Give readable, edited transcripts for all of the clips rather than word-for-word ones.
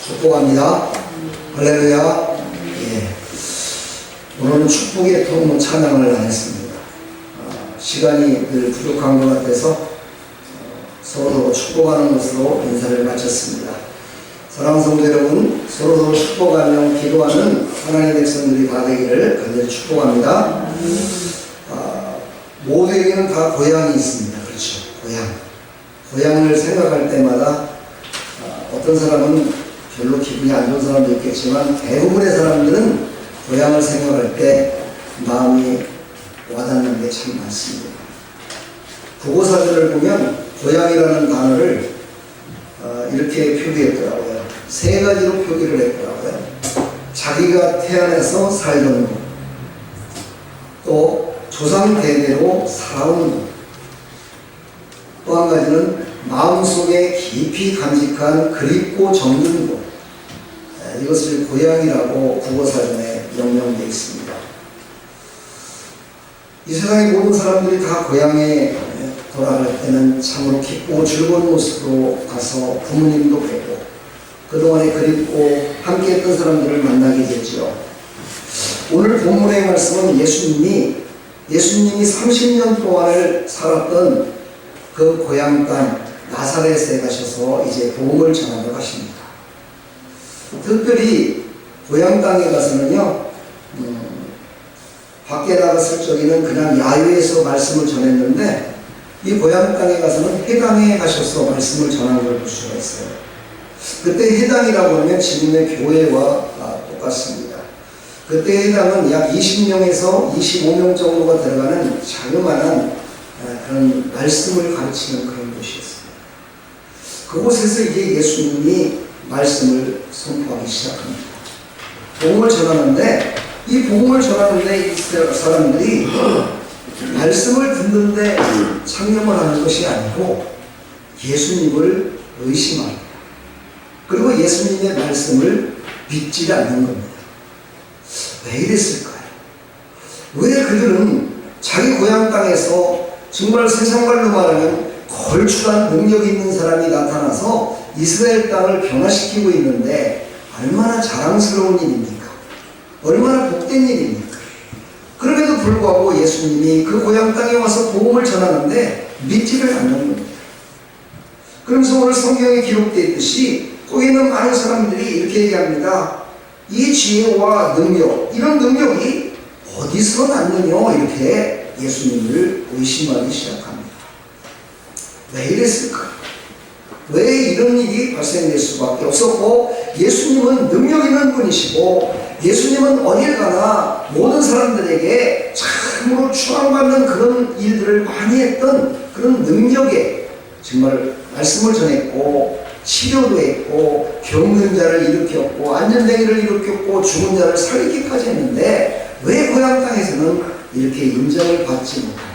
축복합니다. 할렐루야. 예. 오늘은 축복의 통로 찬양을 안 했습니다. 시간이 늘 부족한 것 같아서 서로 축복하는 것으로 인사를 마쳤습니다. 사랑하는 성도 여러분, 서로 축복하며 기도하는 하나님의 백성들이 다 되기를 간절히 축복합니다. 모두에게는 다 고향이 있습니다. 그렇죠. 고향을 생각할 때마다 어떤 사람은 별로 기분이 안 좋은 사람도 있겠지만 대부분의 사람들은 고향을 생각할 때 마음이 와닿는 게 참 많습니다. 국어사전을 보면 고향이라는 단어를 이렇게 표기했더라고요. 세 가지로 표기를 했더라고요. 자기가 태어나서 살던 곳, 또 조상 대대로 살아온 곳, 또 한 가지는 마음속에 깊이 간직한 그립고 정든 곳, 이것을 고향이라고 국어사전에 명명되어 있습니다. 이 세상의 모든 사람들이 다 고향에 돌아갈 때는 참으로 기쁘고 즐거운 모습으로 가서 부모님도 뵙고 그동안에 그립고 함께했던 사람들을 만나게 되죠. 오늘 본문의 말씀은 예수님이 30년 동안을 살았던 그 고향 땅 나사렛에 가셔서 이제 복음을 전하러 가십니다. 특별히 고향 땅에 가서는요, 밖에 나갔을 적에는 그냥 야외에서 말씀을 전했는데 이 고향 땅에 가서는 회당에 가셔서 말씀을 전하는 걸 볼 수가 있어요. 그때 회당이라고 하면 지금의 교회와 똑같습니다. 그때 회당은 약 20명에서 25명 정도가 들어가는 자그마한 그런 말씀을 가르치는 그런 곳이었습니다. 그곳에서 이제 예수님이 말씀을 선포하기 시작합니다. 복음을 전하는데 이 복음을 전하는데 이 사람들이 말씀을 듣는데 창념을 하는 것이 아니고 예수님을 의심합니다. 그리고 예수님의 말씀을 믿지 않는 겁니다. 왜 이랬을까요? 왜 그들은 자기 고향 땅에서 정말 세상말로 말하면 걸출한 능력이 있는 사람이 나타나서 이스라엘 땅을 변화시키고 있는데 얼마나 자랑스러운 일입니까? 얼마나 복된 일입니까? 그럼에도 불구하고 예수님이 그 고향 땅에 와서 복음을 전하는데 믿지를 않는 겁니다. 그러면서 오늘 성경에 기록되어 있듯이 거기 있는 많은 사람들이 이렇게 얘기합니다. 이 지혜와 능력, 이런 능력이 어디서 났느냐 이렇게 예수님을 의심하기 시작합니다. 왜 이랬을까? 왜 이런 일이 발생될 수밖에 없었고 예수님은 능력 있는 분이시고 예수님은 어딜 가나 모든 사람들에게 참으로 추앙받는 그런 일들을 많이 했던 그런 능력에 정말 말씀을 전했고 치료도 했고 병든 자를 일으켰고 안전뱅이를 일으켰고 죽은 자를 살리기까지 했는데 왜 고향 땅에서는 이렇게 인정을 받지 못할까?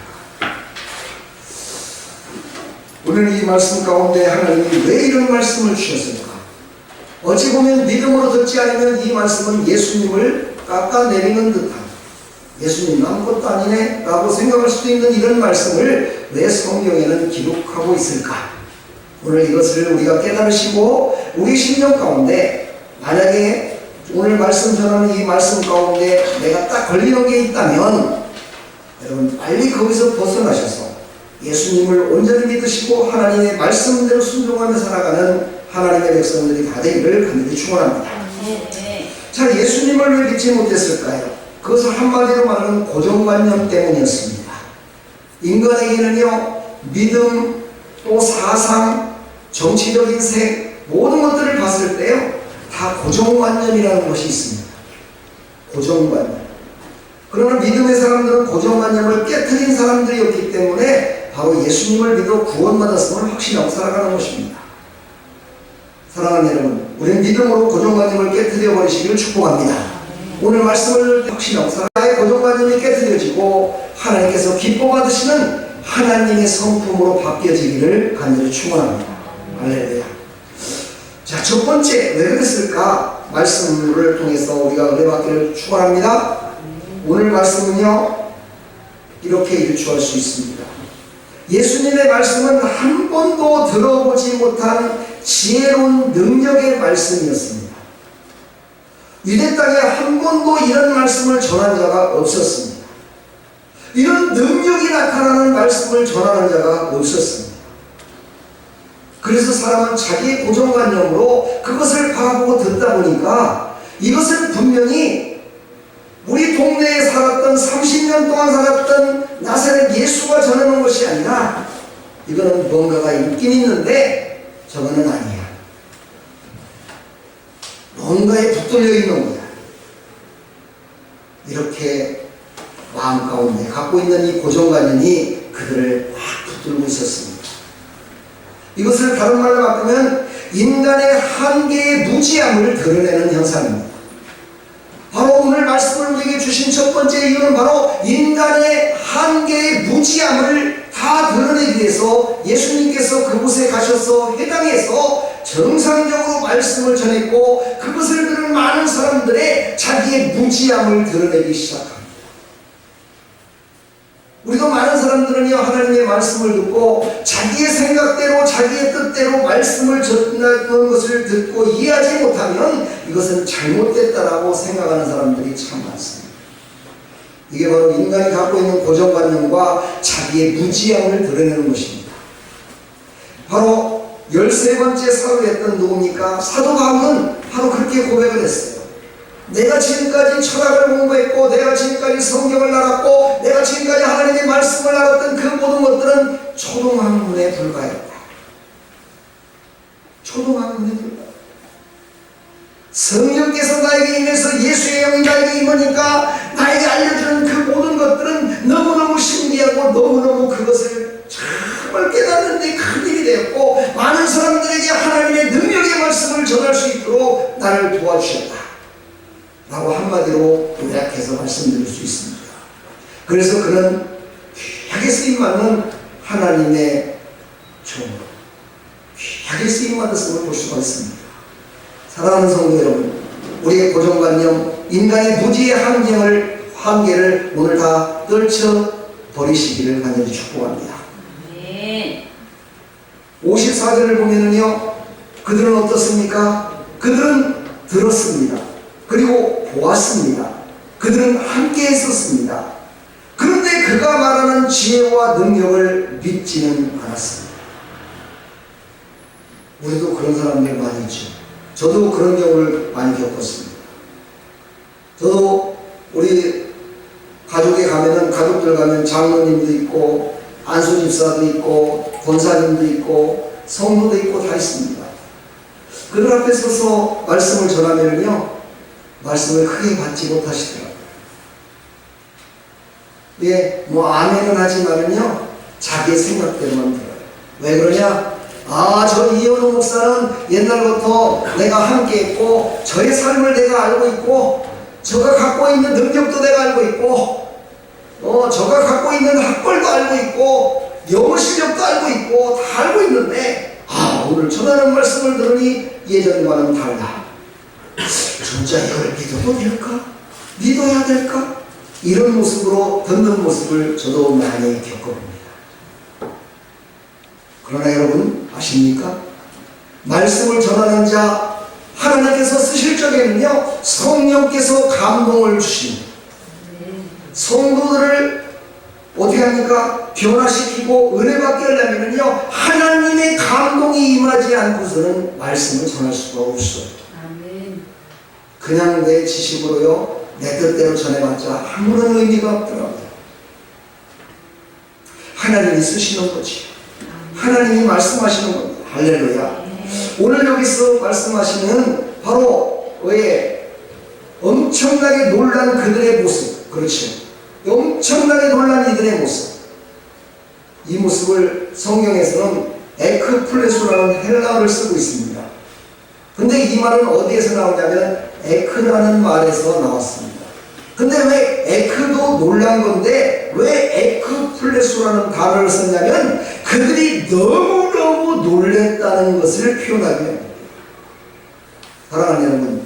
오늘 이 말씀 가운데 하나님이 왜 이런 말씀을 주셨을까? 어찌 보면 믿음으로 듣지 않으면 이 말씀은 예수님을 깎아내리는 듯한 예수님 아무것도 아니네 라고 생각할 수도 있는 이런 말씀을 왜 성경에는 기록하고 있을까? 오늘 이것을 우리가 깨달으시고 우리 심령 가운데 만약에 오늘 말씀 전하는 이 말씀 가운데 내가 딱 걸리는 게 있다면 여러분 빨리 거기서 벗어나셔서 예수님을 온전히 믿으시고 하나님의 말씀대로 순종하며 살아가는 하나님의 백성들이 다 되기를 간절히 축원합니다. 자, 예수님을 왜 믿지 못했을까요? 그것을 한마디로 말하면 고정관념 때문이었습니다. 인간에게는요, 믿음, 또 사상, 정치적인 색, 모든 것들을 봤을 때요, 다 고정관념이라는 것이 있습니다. 고정관념. 그러나 믿음의 사람들은 고정관념을 깨트린 사람들이었기 때문에 바로 예수님을 믿어 구원받았음을 확신하고 살아가는 것입니다. 사랑하는 여러분, 우리는 믿음으로 고정관념을 깨트려 버리시기를 축복합니다. 오늘 말씀을 확신하고 살아가야 고정관념이 깨트려지고 하나님께서 기뻐 받으시는 하나님의 성품으로 바뀌어지기를 간절히 축원합니다. 할렐루야. 자, 첫 번째 왜 그랬을까? 말씀을 통해서 우리가 은혜 받기를 축원합니다. 오늘 말씀은요 이렇게 유추할 수 있습니다. 예수님의 말씀은 한 번도 들어보지 못한 지혜로운 능력의 말씀이었습니다. 유대 땅에 한 번도 이런 말씀을 전한 자가 없었습니다. 이런 능력이 나타나는 말씀을 전하는 자가 없었습니다. 그래서 사람은 자기의 고정관념으로 그것을 바라보고 듣다 보니까 이것은 분명히 우리 동네에 살았던 30년 동안 살았던 나사렛 예수가 전하는 것이 아니라 이거는 뭔가가 있긴 있는데 저거는 아니야. 뭔가에 붙들려 있는 거야. 이렇게 마음 가운데 갖고 있는 이 고정관념이 그들을 확 붙들고 있었습니다. 이것을 다른 말로 바꾸면 인간의 한계의 무지함을 드러내는 현상입니다. 바로 오늘 말씀을 우리에게 주신 첫 번째 이유는 바로 인간의 한계의 무지함을 다 드러내기 위해서 예수님께서 그곳에 가셔서 해당에서 정상적으로 말씀을 전했고 그것을 들은 많은 사람들의 자기의 무지함을 드러내기 시작합니다. 우리도 많은 사람들은요, 하나님의 말씀을 듣고 자기의 생각대로 자기의 뜻대로 말씀을 전하는 것을 듣고 이해하지 못하면 이것은 잘못됐다라고 생각하는 사람들이 참 많습니다. 이게 바로 인간이 갖고 있는 고정관념과 자기의 무지함을 드러내는 것입니다. 바로 13번째 사도였던 누굽니까? 사도 바울은 바로 그렇게 고백을 했어요. 내가 지금까지 철학을 공부했고 내가 지금까지 성경을 알았고 내가 지금까지 하나님의 말씀을 알았던 그 모든 것들은 초등학문에 불과했다. 초등학문에 불과했다. 성령께서 나에게 임해서 예수의 영이 나에게 임하니까 나에게 알려주는 그 모든 것들은 너무너무 신기하고 너무너무 그것을 정말 깨닫는데 큰 일이 되었고 많은 사람들에게 하나님의 능력의 말씀을 전할 수 있도록 나를 도와주셨다 라고 한마디로 요약해서 말씀드릴 수 있습니다. 그래서 그는 귀하게 쓰임받는 하나님의 종으로 귀하게 쓰임받았음을 볼 수가 있습니다. 사랑하는 성도 여러분, 우리의 고정관념, 인간의 무지의 한계를 오늘 다 떨쳐버리시기를 간절히 축복합니다. 54절을 보면은요, 그들은 어떻습니까? 그들은 들었습니다. 그리고 보았습니다. 그들은 함께 했었습니다. 그런데 그가 말하는 지혜와 능력을 믿지는 않았습니다. 우리도 그런 사람들 많이 있죠. 저도 그런 경우를 많이 겪었습니다. 저도 우리 가족에 가면은, 가족들 가면 장로님도 있고 안수집사도 있고 권사님도 있고 성도도 있고 다 있습니다. 그들 앞에 서서 말씀을 전하면요, 말씀을 크게 받지 못하시더라고요. 예, 뭐 아멘은 하지만은요, 자기의 생각대로만 들어요. 왜 그러냐? 저 이현우 목사는 옛날부터 내가 함께 했고 저의 삶을 내가 알고 있고 저가 갖고 있는 능력도 내가 알고 있고 저가 갖고 있는 학벌도 알고 있고 영어 실력도 알고 있고 다 알고 있는데 오늘 전하는 말씀을 들으니 예전과는 달라. 진짜 이걸 믿어도 될까? 믿어야 될까? 이런 모습으로 듣는 모습을 저도 많이 겪어봅니다. 그러나 여러분 아십니까? 말씀을 전하는 자 하나님께서 쓰실 적에는요, 성령께서 감동을 주십니다. 성도들을 어떻게 합니까? 변화시키고 은혜받게 하려면요, 하나님의 감동이 임하지 않고서는 말씀을 전할 수가 없어요. 그냥 내 지식으로요, 내 뜻대로 전해봤자 아무런 의미가 없더라고요. 하나님이 쓰시는 거지. 하나님이 말씀하시는 겁니다. 할렐루야. 오늘 여기서 말씀하시는 바로 왜 엄청나게 놀란 그들의 모습, 그렇죠. 엄청나게 놀란 이들의 모습, 이 모습을 성경에서는 에크플레소라는 헬라어를 쓰고 있습니다. 근데 이 말은 어디에서 나오냐면 에크라는 말에서 나왔습니다. 근데 왜 에크도 놀란 건데 왜 에크플레소라는 단어를 썼냐면 그들이 너무너무 놀랬다는 것을 표현하게 합니다. 사랑하는 여러분,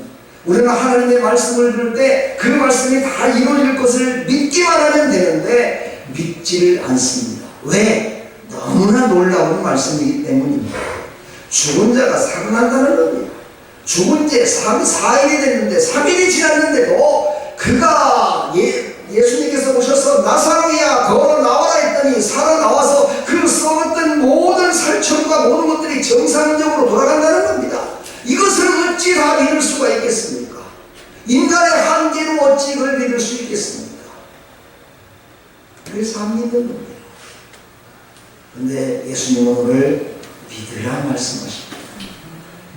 우리는 하나님의 말씀을 들을 때 그 말씀이 다 이루어질 것을 믿기만 하면 되는데 믿지를 않습니다. 왜? 너무나 놀라운 말씀이기 때문입니다. 죽은 자가 살아난다는 겁니다. 죽은 지 4일이 됐는데 3일이 지났는데도 그가 예수님께서 오셔서 나사로야 걸어 나와라 했더니 살아나와서 그 썩었던 모든 살처과 모든 것들이 정상적으로 돌아간다는 겁니다. 이것을 어찌 다 믿을 수가 있겠습니까? 인간의 한계로 어찌 그걸 믿을 수 있겠습니까? 그래서 안 믿는 겁니다. 그런데 예수님은 오늘 믿으라 말씀하십니다.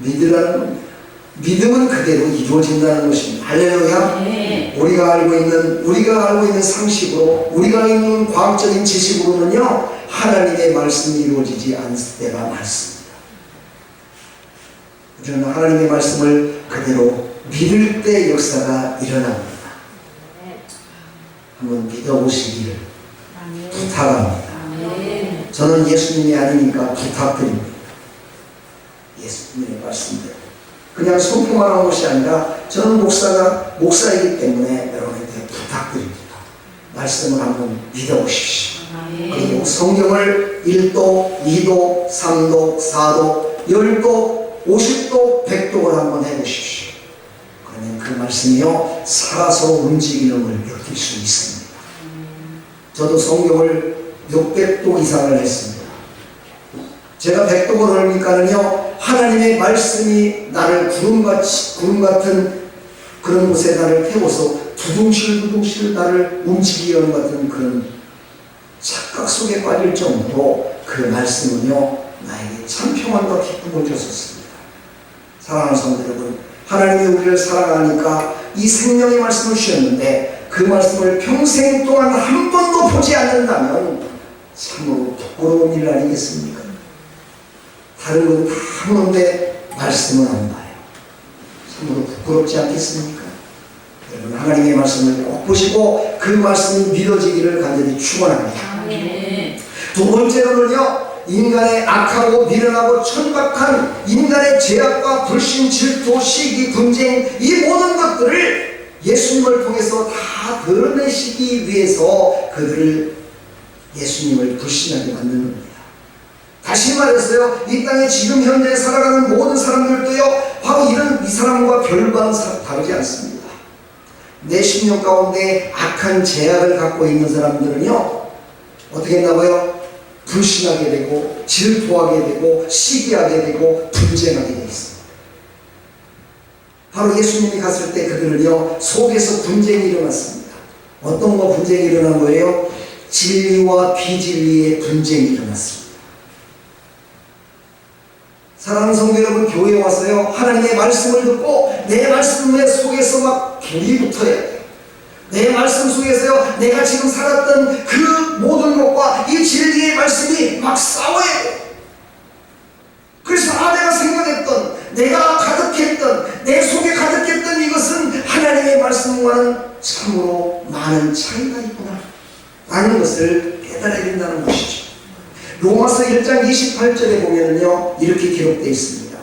믿으라는 겁니다. 믿음은 그대로 이루어진다는 것입니다. 할렐루야. 네. 우리가 알고 있는 상식으로, 우리가 있는 과학적인 지식으로는요, 하나님의 말씀이 이루어지지 않을 때가 많습니다. 우리는 하나님의 말씀을 그대로 믿을 때 역사가 일어납니다. 한번 믿어보시기를 부탁합니다. 저는 예수님이 아니니까 부탁드립니다. 예수님의 말씀대로 그냥 소풍하는 것이 아니라 저는 목사이기 때문에 여러분에게 부탁드립니다. 말씀을 한번 믿어보십시오. 그리고 성경을 1도, 2도, 3도, 4도, 10도, 50도, 100도를 한번 해보십시오. 그러면 그 말씀이요 살아서 움직이는 걸 느낄 수 있습니다. 저도 성경을 600도 이상을 했습니다. 제가 100도를 하니까는요 하나님의 말씀이 나를 구름 같은 그런 곳에 나를 태워서 두둥실 나를 움직이게 하는 같은 그런 착각 속에 빠질 정도로 그 말씀은요 나에게 참 평안과 기쁨을 줬었습니다. 사랑하는 성도 여러분, 하나님이 우리를 사랑하니까 이 생명의 말씀을 주셨는데 그 말씀을 평생 동안 한 번도 보지 않는다면 참으로 부끄러운 일 아니겠습니까? 다른 건 다 보는데 말씀은 안 봐요. 참으로 부끄럽지 않겠습니까? 여러분 하나님의 말씀을 꼭 보시고 그 말씀이 믿어지기를 간절히 축원합니다. 두 번째로는요 인간의 악하고 미련하고 천박한 인간의 죄악과 불신, 질투, 시기, 분쟁 이 모든 것들을 예수님을 통해서 다 드러내시기 위해서 그들을 예수님을 불신하게 만드는 겁니다. 다시 말해서요 이 땅에 지금 현재 살아가는 모든 사람들도요 바로 이 사람과 별반 다르지 않습니다. 내 심령 가운데 악한 죄악을 갖고 있는 사람들은요 어떻게 했나봐요? 불신하게 되고 질투하게 되고 시기하게 되고 분쟁하게 되어 있습니다. 바로 예수님이 갔을 때 그들은요 속에서 분쟁이 일어났습니다. 어떤 거 분쟁이 일어난 거예요? 진리와 비진리의 분쟁이 일어났습니다. 사랑하는 성도 여러분, 교회에 와서요 하나님의 말씀을 듣고 내 말씀의 속에서 막 불이 붙어야 돼요. 내 말씀 속에서요 내가 지금 살았던 그 모든 것과 이 진리의 말씀이 막 싸워야 돼요. 그래서 내가 생각했던, 내가 가득했던, 내 속에 가득했던 이것은 하나님의 말씀과는 참으로 많은 차이가 있구나 라는 것을 깨달아야 된다는 것이죠. 로마서 1장 28절에 보면은요 이렇게 기록되어 있습니다.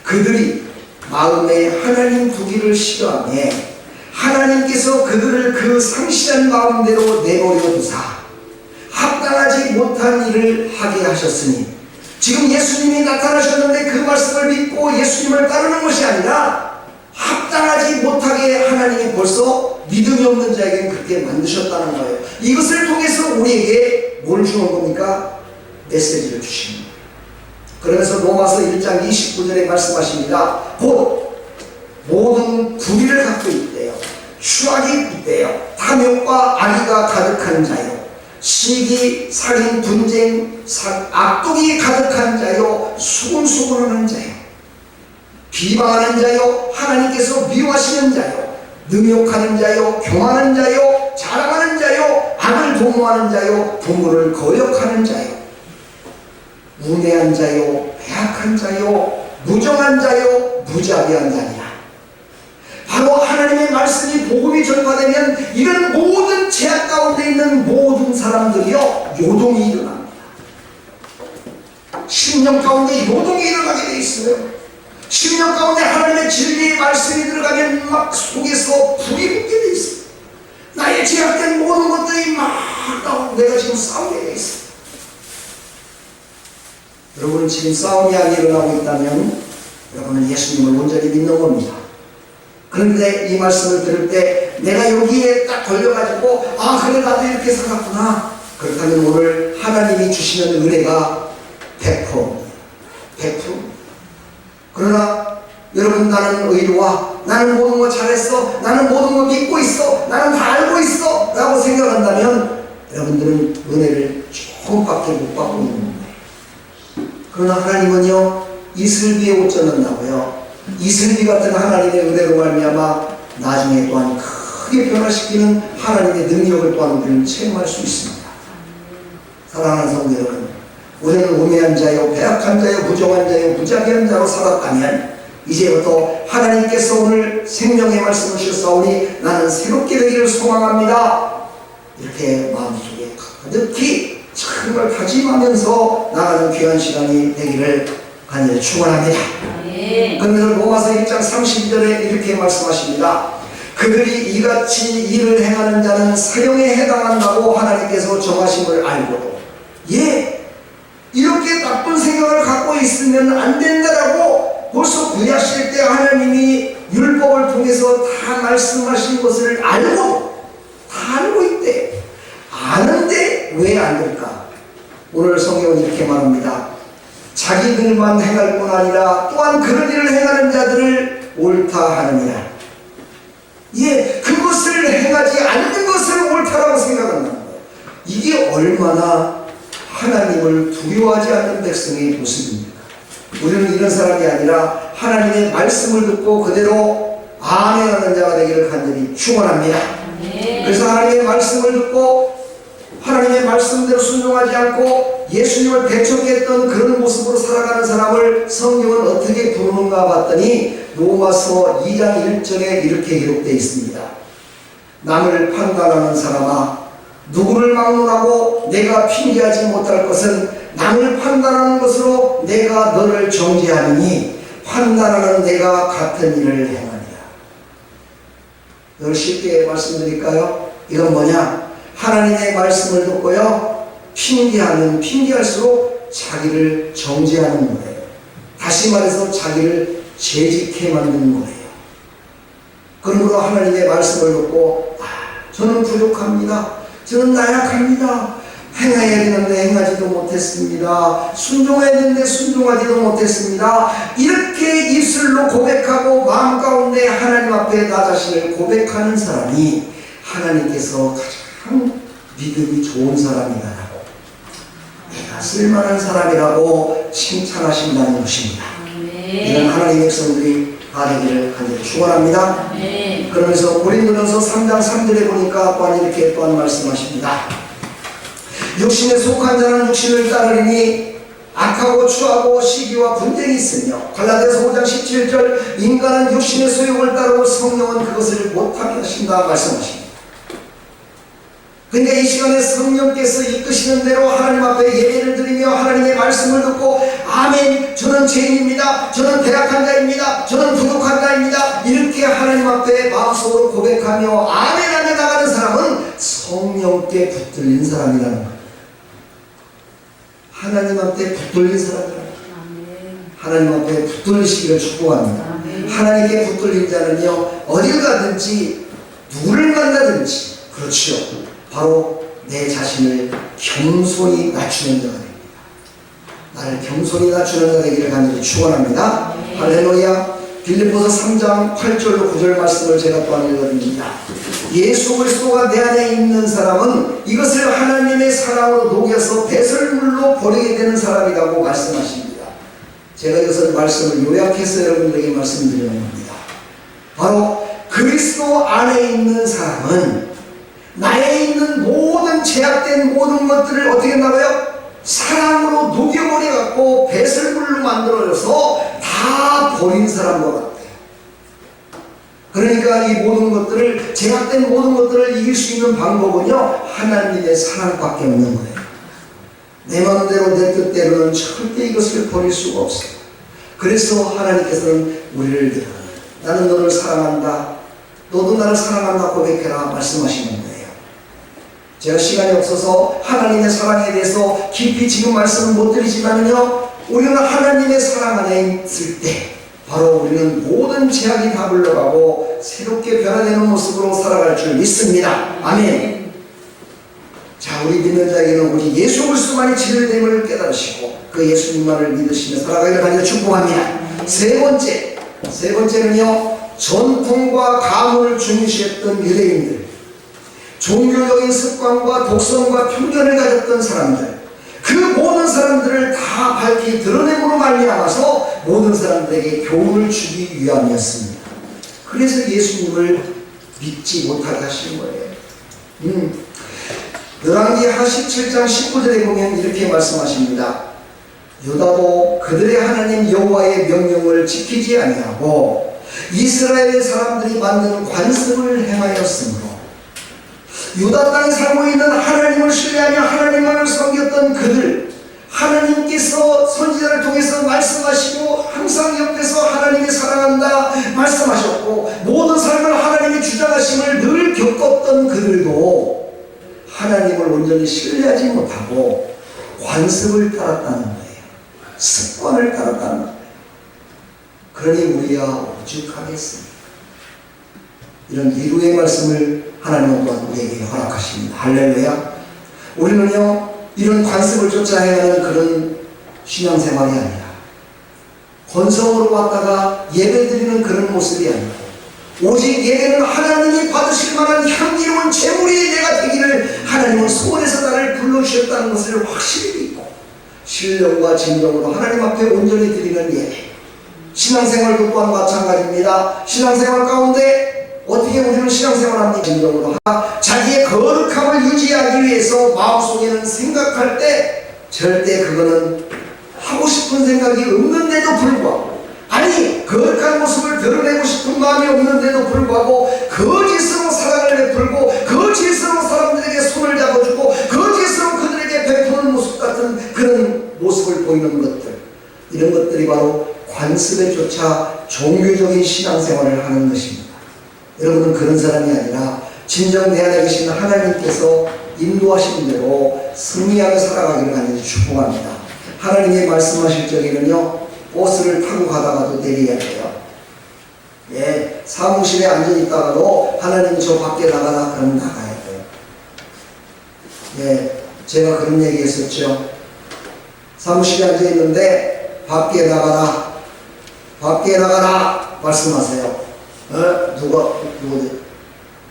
그들이 마음에 하나님 두기를 싫어하며 하나님께서 그들을 그 상실한 마음대로 내버려 두사 합당하지 못한 일을 하게 하셨으니, 지금 예수님이 나타나셨는데 그 말씀을 믿고 예수님을 따르는 것이 아니라 합당하지 못하게 하나님이 벌써 믿음이 없는 자에게는 그렇게 만드셨다는 거예요. 이것을 통해서 우리에게 뭘 주는 겁니까? 메시지를 주십니다. 그러면서 로마서 1장 29절에 말씀하십니다. 곧 모든 불의를 갖고 있대요. 추악이 있대요. 탐욕과 악의가 가득한 자요. 시기, 살인, 분쟁, 악독이 가득한 자요. 수군수군하는 자요. 비방하는 자요. 하나님께서 미워하시는 자요. 능욕하는 자요. 교만하는 자요. 자랑하는 자요. 악을 도모하는 자요. 부모를 거역하는 자요. 우매한 자요. 배악한 자요. 무정한 자요. 무자비한 자니라. 바로 하나님의 말씀이 복음이 전파되면 이런 모든 죄악 가운데 있는 모든 사람들이요 요동이 일어납니다. 심령 가운데 요동이 일어나게 돼 있어요. 심령 가운데 하나님의 진리의 말씀이 들어가면 막 속에서 불이 붙게 돼 있어요. 나의 죄악된 모든 것들이 막 내가 지금 싸우게 돼 있어요. 여러분은 지금 싸움이 안 일어나고 있다면 여러분은 예수님을 온전히 믿는 겁니다. 그런데 이 말씀을 들을 때 내가 여기에 딱 걸려가지고 그래 나도 이렇게 살았구나. 그렇다면 오늘 하나님이 주시는 은혜가 100%입니다. 100%. 그러나 여러분 나는 의로와 나는 모든 거 잘했어 나는 모든 거 믿고 있어 나는 다 알고 있어 라고 생각한다면 여러분들은 은혜를 조금밖에 못 받고 있는 거예요. 그러나 하나님은요 이슬비에 옷 젖는다고요. 이슬비 같은 하나님의 은혜로 말미암아 나중에 또한 크게 변화시키는 하나님의 능력을 또한 우리는 체험할 수 있습니다. 사랑하는 성도 여러분, 우리는 우매한 자요 배악한 자요 부정한 자요 무자비한 자로 살았다면 이제부터 하나님께서 오늘 생명의 말씀을 주셨사오니 나는 새롭게 되기를 소망합니다. 이렇게 마음속에 가득히 정말 다짐하면서 나가는 귀한 시간이 되기를 간절히 축원합니다. 그러면서 로마서 1장 32절에 이렇게 말씀하십니다. 그들이 이같이 일을 행하는 자는 사형에 해당한다고 하나님께서 정하심을 알고도 이렇게 나쁜 생각을 갖고 있으면 안 된다라고 벌써 구약시대 때 하나님이 율법을 통해서 다 말씀하신 것을 알고 다 알고 있대. 아는데 왜 안 될까? 오늘 성경은 이렇게 말합니다. 자기들만 행할 뿐 아니라 또한 그런 일을 행하는 자들을 옳다 하느니라. 그것을 행하지 않는 것을 옳다라고 생각한다는 거예요. 이게 얼마나 하나님을 두려워하지 않는 백성의 모습입니까? 우리는 이런 사람이 아니라 하나님의 말씀을 듣고 그대로 아멘하는 자가 되기를 간절히 축원합니다. 그래서 하나님의 말씀을 듣고 하나님의 말씀대로 순종하지 않고 예수님을 배척했던 그런 모습으로 살아가는 사람을 성경은 어떻게 부르는가 봤더니 로마서 2장 1절에 이렇게 기록되어 있습니다. 남을 판단하는 사람아 누구를 막론하고 내가 핑계하지 못할 것은 남을 판단하는 것으로 내가 너를 정죄하느니 판단하는 내가 같은 일을 행하니라. 이걸 쉽게 말씀드릴까요? 이건 뭐냐? 하나님의 말씀을 듣고요 핑계하면 핑계할수록 자기를 정죄하는 거예요. 다시 말해서 자기를 죄짓게 만드는 거예요. 그러므로 하나님의 말씀을 듣고 저는 부족합니다. 저는 나약합니다. 행해야 되는데 행하지도 못했습니다. 순종해야 되는데 순종하지도 못했습니다. 이렇게 입술로 고백하고 마음 가운데 하나님 앞에 나 자신을 고백하는 사람이 하나님께서 가장 믿음이 좋은 사람이다라고 내가 쓸만한 사람이라고 칭찬하신다는 것입니다. 이런 하나님의 백성들이 되기를 간절히 축원합니다. 그러면서 고린도전서 3장 3절에 보니까 또한 이렇게 또한 말씀하십니다. 육신에 속한 자는 육신을 따르리니 악하고 추하고 시기와 분쟁이 있으며 갈라디아서 5장 17절 인간은 육신의 소욕을 따르고 성령은 그것을 못하게 하신다 말씀하십니다. 그러니까 이 시간에 성령께서 이끄시는 대로 하나님 앞에 예배를 드리며 하나님의 말씀을 듣고 아멘 저는 죄인입니다. 저는 배악한 자입니다. 저는 부족한 자입니다. 이렇게 하나님 앞에 마음속으로 고백하며 아멘하며 나가는 사람은 성령께 붙들린 사람이라는 거예요. 하나님 앞에 붙들린 사람이라는 거예요. 하나님 앞에 붙들리시기를 축복합니다. 하나님께 붙들린 자는요 어딜 가든지 누구를 만나든지 그렇죠. 바로 내 자신을 겸손히 낮추는 자가 됩니다. 나를 겸손히 낮추는 자 되기를 간절히 축원합니다. 할렐루야. 빌립보서 3장 8절로 9절 말씀을 제가 또한 읽어드립니다. 예수 그리스도가 내 안에 있는 사람은 이것을 하나님의 사랑으로 녹여서 배설물로 버리게 되는 사람이라고 말씀하십니다. 제가 이것을 말씀을 요약해서 여러분들에게 말씀드리는 겁니다. 바로 그리스도 안에 있는 사람은 나에 있는 모든 제약된 모든 것들을 어떻게 한다고요? 사랑으로 녹여버려갖고 배설물로 만들어져서 다 버린 사람과 같아요. 그러니까 이 모든 것들을 제약된 모든 것들을 이길 수 있는 방법은요 하나님의 사랑밖에 없는 거예요. 내 마음대로 내 뜻대로는 절대 이것을 버릴 수가 없어요. 그래서 하나님께서는 우리를 나는 너를 사랑한다 너도 나를 사랑한다 고백해라 말씀하시는 거예요. 제가 시간이 없어서 하나님의 사랑에 대해서 깊이 지금 말씀을 못 드리지만요 우리는 하나님의 사랑 안에 있을 때 바로 우리는 모든 죄악이 다 물러가고 새롭게 변화되는 모습으로 살아갈 줄 믿습니다. 아멘. 자, 우리 믿는 자에게는 우리 예수 그리스도만이 진리됨을 깨달으시고 그 예수님만을 믿으시며 살아가기를 간절히 축복합니다. 세 번째는요, 전통과 가문을 중시했던 유대인들, 종교적인 습관과 독선과 편견을 가졌던 사람들, 그 모든 사람들을 다 밝히 드러냄으로 말미암아서 모든 사람들에게 교훈을 주기 위함이었습니다. 그래서 예수님을 믿지 못하게 하신 거예요. 열왕기하 17장 19절에 보면 이렇게 말씀하십니다. 유다도 그들의 하나님 여호와의 명령을 지키지 아니하고 이스라엘 사람들이 만든 관습을 행하였으므로, 유다 땅에 살고 있는 하나님을 신뢰하며 하나님만을 섬겼던 그들, 하나님께서 선지자를 통해서 말씀하시고 항상 옆에서 하나님이 사랑한다 말씀하셨고 모든 삶을 하나님이 주장하심을 늘 겪었던 그들도 하나님을 온전히 신뢰하지 못하고 관습을 따랐다는 거예요. 습관을 따랐다는 거예요. 그러니 우리야 오죽하겠습니까? 이런 위로의 말씀을 하나님은 또한 우리에게 허락하십니다. 할렐루야. 우리는요, 이런 관습을 쫓아 행하는 그런 신앙생활이 아니라 건성으로 왔다가 예배드리는 그런 모습이 아니고 오직 예배는 하나님이 받으실 만한 향기로운 제물이 내가 되기를 하나님은 소원에서 나를 불러주셨다는 것을 확실히 믿고 신령과 진정으로 하나님 앞에 온전히 드리는 예배. 신앙생활도 또한 마찬가지입니다. 신앙생활 가운데 어떻게 우리는 신앙생활합니까? 진정으로 자기의 거룩함을 유지하기 위해서 마음속에는 생각할 때 절대 그거는 하고 싶은 생각이 없는데도 불구하고, 아니 거룩한 모습을 드러내고 싶은 마음이 없는데도 불구하고 거짓으로 사랑을 베풀고 거짓으로 사람들에게 손을 잡아주고 거짓으로 그들에게 베푸는 모습 같은 그런 모습을 보이는 것들, 이런 것들이 바로 관습에 쫓아 종교적인 신앙생활을 하는 것입니다. 여러분은 그런 사람이 아니라 진정 내 안에 계신 하나님께서 인도하신 대로 승리하며 살아가기를 간절히 축복합니다. 하나님이 말씀하실 적에는요, 버스를 타고 가다가도 내려야 돼요. 예, 사무실에 앉아있다가도 하나님 저 밖에 나가라 그러면 나가야 돼요. 예, 제가 그런 얘기 했었죠. 사무실에 앉아있는데 밖에 나가라 말씀하세요. 누구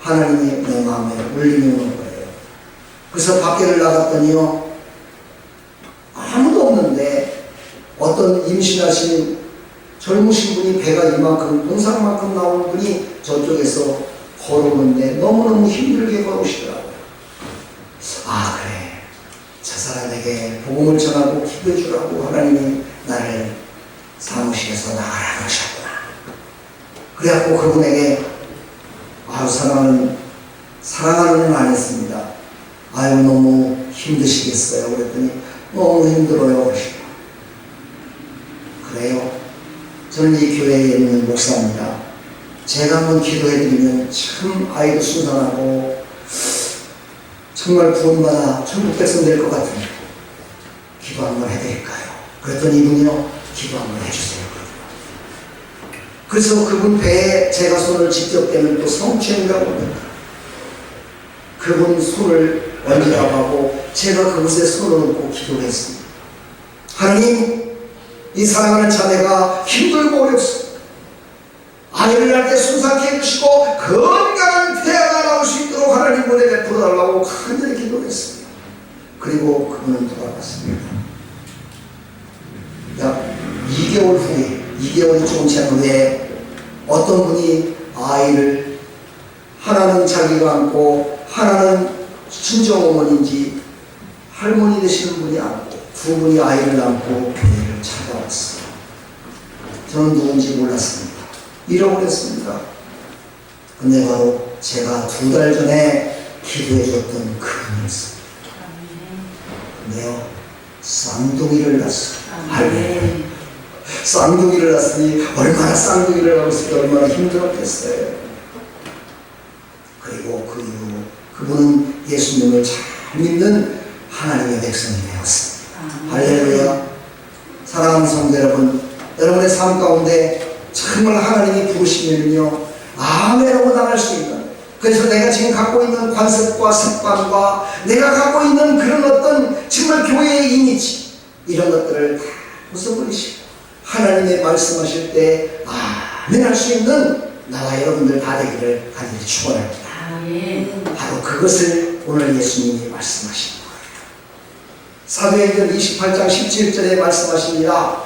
하나님이 내 마음에 울림이 오는 거예요. 그래서 밖에를 나갔더니요, 아무도 없는데 어떤 임신하신 젊으신 분이 배가 이만큼 동상만큼 나오는 분이 저쪽에서 걸어오는데 너무너무 힘들게 걸어오시더라고요. 아, 그래, 저 사람에게 복음을 전하고 기도해 주라고 하나님이 나를 사무실에서 나가라 그러셨구나. 그래갖고 그분에게 아유, 사랑하는은 안 했습니다. 아유, 너무 힘드시겠어요. 그랬더니 너무 힘들어요 그러시고. 그래요, 저는 이 교회에 있는 목사입니다. 제가 한번 기도해드리면 참 아이도 순산하고 정말 구원받아 천국 백성 될 것 같은데 기도 한번 해드릴까요? 그랬더니 이분이요, 기도 한번 해주세요. 그래서 그분 배에 제가 손을 직접 대면 또 성취행이라고 합니다. 그분 손을 얹으라고 하고 제가 그곳에 손을 얹고 기도를 했습니다. 하나님, 이 사랑하는 자매가 힘들고 어렵습니다. 아이를 낳을 때 순산케 해주시고 건강한 태아가 나올 수 있도록 하나님 은혜 베풀어 달라고 간절히 기도를 했습니다. 그리고 그분은 돌아갔습니다. 약 2개월 후에, 2개월이 조금 지난 후에 어떤 분이 아이를, 하나는 자기가 안고 하나는 친정어머니인지 할머니 되시는 분이 안고 두 분이 아이를 안고 교회를 찾아왔어요. 저는 누군지 몰랐습니다. 잃어버렸습니다. 근데 바로 제가 2달 전에 기도해줬던 그분이었습니다. 근데요, 쌍둥이를 낳았어요. 할렐루야. 쌍둥이를 낳았으니 얼마나 쌍둥이를 낳았을 때 얼마나 힘들었겠어요. 그리고 그 이후 그분은 예수님을 잘 믿는 하나님의 백성이 되었습니다. 할렐루야. 사랑하는 성도 여러분, 여러분의 삶 가운데 정말 하나님이 부르시면요 아멘하고 나갈 수 있는, 그래서 내가 지금 갖고 있는 관습과 습관과 내가 갖고 있는 그런 어떤 정말 교회의 이미지 이런 것들을 다 벗어버리시고 하나님의 말씀하실 때 아멘 할 수 있는 나와 여러분들 다 되기를 간절히 축원합니다. 바로 그것을 오늘 예수님이 말씀하신 거예요. 사도행전 28장 17절에 말씀하십니다.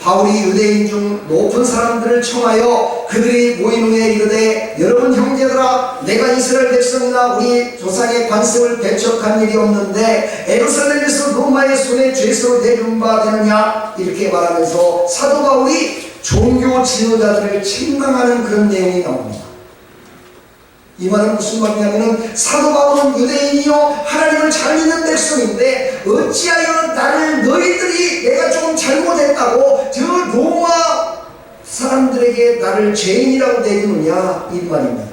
바울이 유대인 중 높은 사람들을 청하여 그들이 모인 후에 이르되 여러분 형제들아 내가 이스라엘 백성이나 우리 조상의 관습을 배척한 일이 없는데 예루살렘에서 로마의 손에 죄수로 대준 바 되느냐 이렇게 말하면서 사도 바울이 종교 지도자들을 책망하는 그런 내용이 나옵니다. 이 말은 무슨 말이냐면 사도 바울은 유대인이요 하나님을 잘 믿는 백성인데 어찌하여 나를 너희들이 내가 조금 잘못했다고 저 로마 사람들에게 나를 죄인이라고 대주느냐 이 말입니다.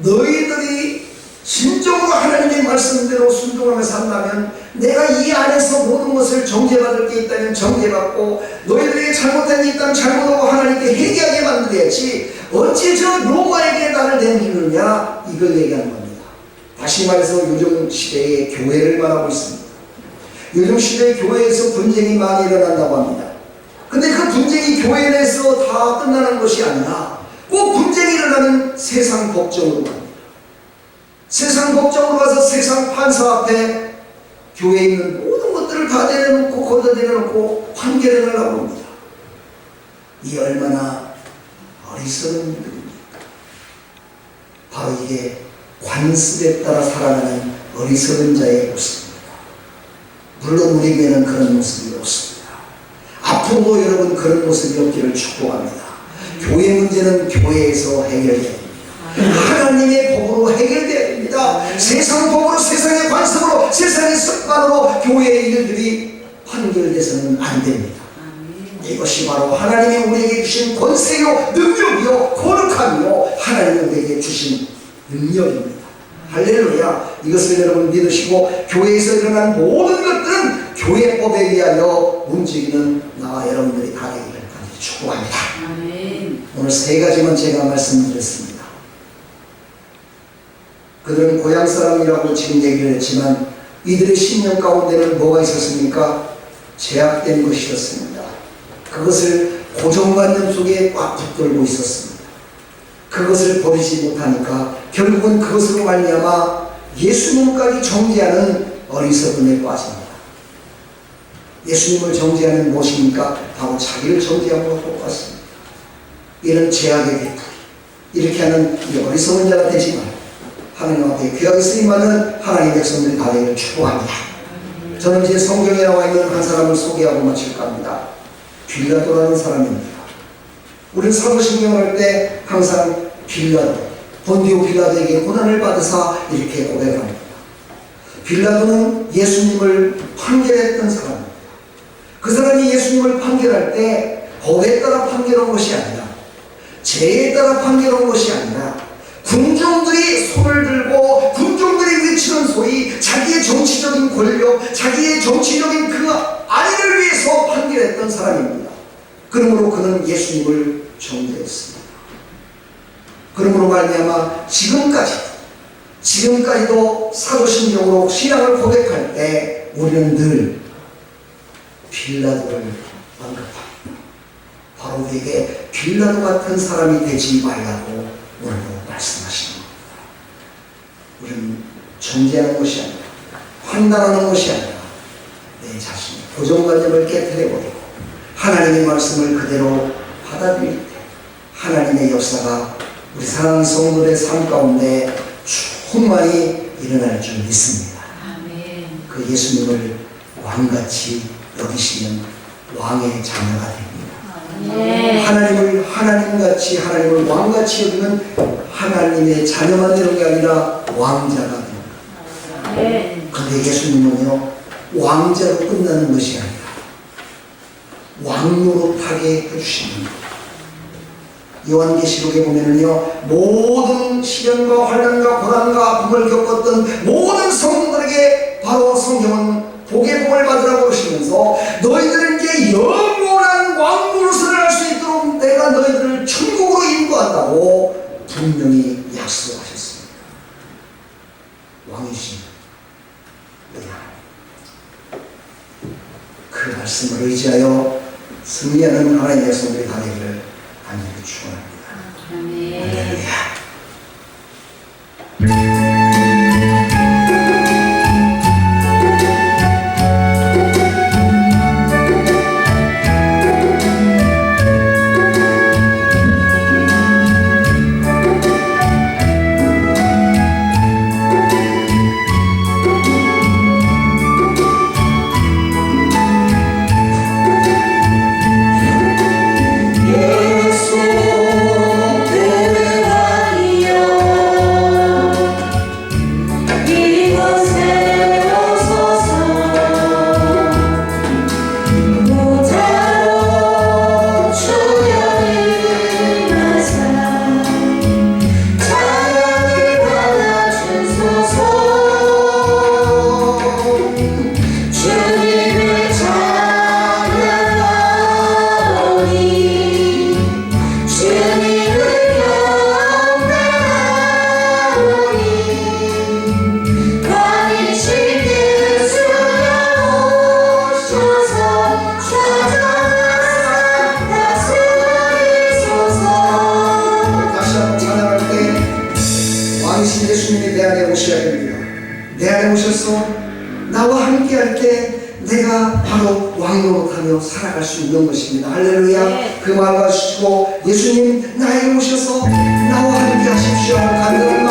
너희들이 진정으로 하나님의 말씀대로 순종하며 산다면 내가 이 안에서 모든 것을 정죄받을 게 있다면 정죄받고 너희들에게 잘못된 게 있다면 잘못하고 하나님께 회개하게 만들어야지 어찌 저 로마에게 나를 내밀느냐 이걸 얘기하는 겁니다. 다시 말해서 요즘 시대의 교회를 말하고 있습니다. 요즘 시대의 교회에서 분쟁이 많이 일어난다고 합니다. 근데 그 분쟁이 교회 내에서 다 끝나는 것이 아니라 꼭 분쟁이 일어나면 세상 법정으로 갑니다. 세상 법정으로 가서 세상 판사 앞에 교회에 있는 모든 것들을 다 내려놓고 걷어내려놓고 판결을 하려고 합니다. 이 얼마나 어리석은 일입니까? 바로 이게 관습에 따라 살아가는 어리석은 자의 모습입니다. 물론 우리에게는 그런 모습이 없습니다. 앞으로도 여러분 그런 모습이 없기를 축복합니다. 교회 문제는 교회에서 해결해야 됩니다. 하나님의 법으로 해결돼야 됩니다. 세상 법으로 세상의 관습으로 세상의 습관으로 교회의 일들이 판결돼서는 안 됩니다. 이것이 바로 하나님이 우리에게 주신 권세요 능력이요 거룩함이요 하나님이 우리에게 주신 능력입니다. 할렐루야. 이것을 여러분 믿으시고 교회에서 일어난 모든 것들은 교회법에 의하여 움직이는 나와 여러분들이 다 되기를 간절히 축복합니다. 오늘 세 가지만 제가 말씀드렸습니다. 그들은 고향 사람이라고 지금 얘기를 했지만 이들의 신념 가운데는 뭐가 있었습니까? 제약된 것이었습니다. 그것을 고정관념 속에 꽉 붙들고 있었습니다. 그것을 버리지 못하니까 결국은 그것으로 말미암아 예수님까지 정죄하는 어리석음에 빠집니다. 예수님을 정죄하는 무엇입니까? 바로 자기를 정죄한 것과 똑같습니다. 이런 죄악의 궤도 이렇게 하는 이 어리석은 자가 되지 말고 하나님 앞에 귀하게 쓰임받는 하나님의 백성들이 다 되기를 축복합니다. 저는 제 성경에 나와 있는 한 사람을 소개하고 마칠까 합니다. 빌라도라는 사람입니다. 우리는 사도신경을 할 때 항상 빌라도, 본디오 빌라도에게 고난을 받으사 이렇게 고백합니다. 빌라도는 예수님을 판결했던 사람입니다. 그 사람이 예수님을 판결할 때 법에 따라 판결한 것이 아니라 죄에 따라 판결한 것이 아니라 군중들이 손을 들고 군중들이 외치는 소리, 자기의 정치적인 권력, 자기의 정치적인 그 안위를 위해서 판결했던 사람입니다. 그러므로 그는 예수님을 정죄했습니다. 그러므로 말미암아 지금까지도 사도신경으로 신앙을 고백할 때 우리는 늘 빌라도를 언급합니다. 바로 우리에게 빌라도 같은 사람이 되지 말라고 오늘도 말씀하시는 겁니다. 우리는 정죄하는 것이 아니라 판단하는 것이 아니라 내 자신의 고정관념을 깨뜨려버리고 하나님의 말씀을 그대로 받아들일 때 하나님의 역사가 우리 사랑하는 성도들의 삶 가운데 충만히 일어날 줄 믿습니다. 그 예수님을 왕같이 여기시는 왕의 자녀가 됩니다. 하나님을 하나님같이 하나님을 왕같이 여기는 하나님의 자녀만 되는 게 아니라 왕자가 됩니다. 그런데 예수님은요 왕자로 끝나는 것이 아니라 왕노로 타게 해주십니다. 요한계시록에 보면은요 모든 시련과 환난과 고난과 아픔을 겪었던 모든 성도들에게 바로 성경은 복의 복을 받으라고 그러시면서 너희들은 이제 영원한 왕노릇을 할 수 있다. 하신다고 분명히 약속하셨습니다. 왕이신 우리 하나님, 그 말씀을 의지하여 승리하는 하나님의 손들이 되기를 간절히 축원합니다. 아멘. 할렐루야. 왕이신 예수님이 내 안에 오셔야 됩니다. 내 안에 오셔서 나와 함께 할 때 내가 바로 왕 노릇하며 살아갈 수 있는 것입니다. 할렐루야. 네. 그 마음 가지시고 예수님 나에게 오셔서 나와 함께 하십시오. 간절한